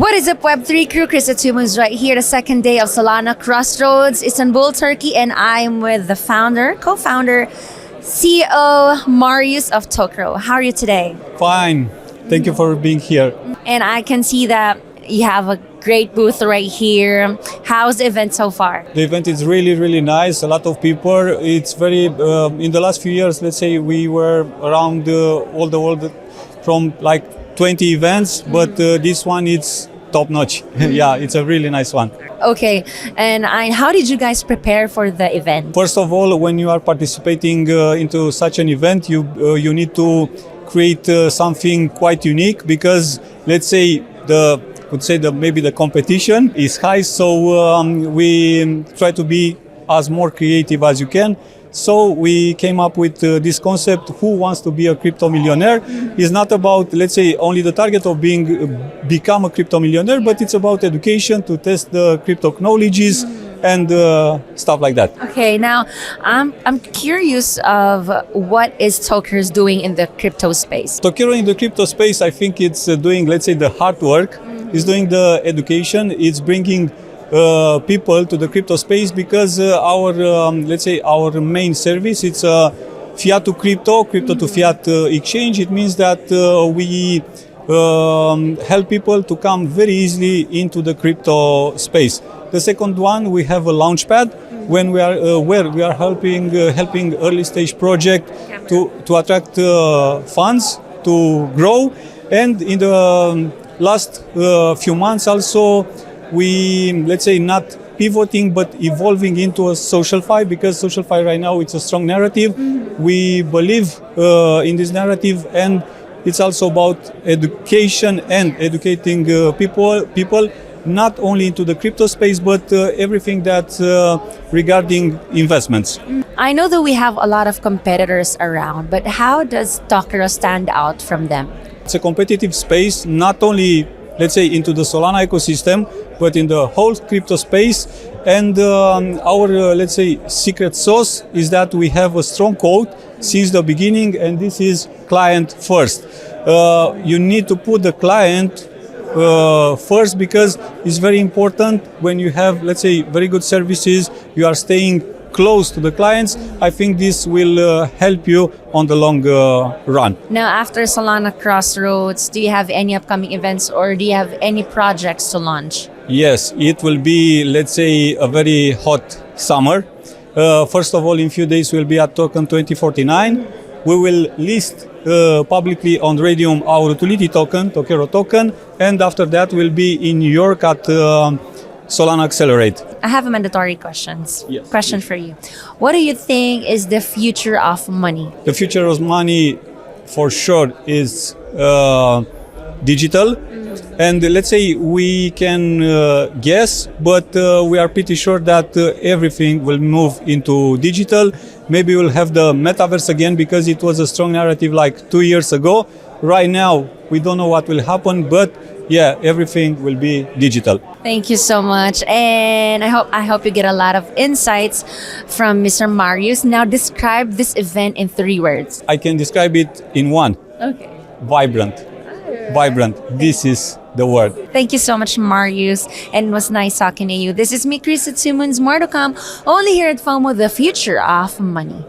What is up, Web3 crew? Chris Atumus right here, the second day of Solana Crossroads, Istanbul, Turkey, and I'm with the founder, co-founder, CEO Marius of Tokero. How are you today? Fine. Thank you for being here. And I can see that you have a great booth right here. How's the event so far? The event is really, really nice. A lot of people. It's very, in the last few years, let's say we were around all the world from like 20 events, but this one is top notch. Yeah, it's a really nice one. Okay, and how did you guys prepare for the event? First of all, when you are participating into such an event, you need to create something quite unique because, let's say, maybe the competition is high, so we try to be as more creative as you can. So we came up with this concept, who wants to be a crypto millionaire? It's not about, let's say, only the target of become a crypto millionaire, but it's about education to test the crypto technologies and stuff like that. Okay, now I'm curious of what is Tokero's doing in the crypto space. Tokero in the crypto space, I think it's doing, let's say, the hard work. It's doing the education. It's bringing people to the crypto space because our main service, it's fiat to crypto, crypto to fiat exchange. It means that we help people to come very easily into the crypto space. The second one, we have a launchpad when we are where we are helping early stage project to attract funds to grow. And in the last few months also, we, let's say, not pivoting but evolving into a social fi, because social fi right now, it's a strong narrative. We believe in this narrative, and it's also about education and educating people not only into the crypto space but everything that's regarding investments. I know that we have a lot of competitors around, but how does Tokero stand out from them? It's a competitive space, not only, let's say, into the Solana ecosystem, but in the whole crypto space. And our, let's say, secret sauce is that we have a strong code since the beginning, and this is client first. You need to put the client first because it's very important when you have, let's say, very good services, you are staying close to the clients. I think this will help you on the long run. Now, after Solana Crossroads, do you have any upcoming events or do you have any projects to launch? Yes, it will be, let's say, a very hot summer. First of all, in few days we'll be at Token 2049. We will list publicly on Radium our utility token, Tokero token, and after that we'll be in New York at Solana Accelerate. I have a mandatory question for you. What do you think is the future of money? The future of money, for sure, is digital. And let's say we can guess, but we are pretty sure that everything will move into digital. Maybe we'll have the metaverse again because it was a strong narrative like 2 years ago. Right now, we don't know what will happen, but yeah, everything will be digital. Thank you so much, and I hope you get a lot of insights from Mr. Marius. Now, describe this event in 3 words. I can describe it in one. Okay. Vibrant. Vibrant. This is the word. Thank you so much, Marius, and it was nice talking to you. This is me, Chris Atumus. More to come only here at FOMO, the future of money.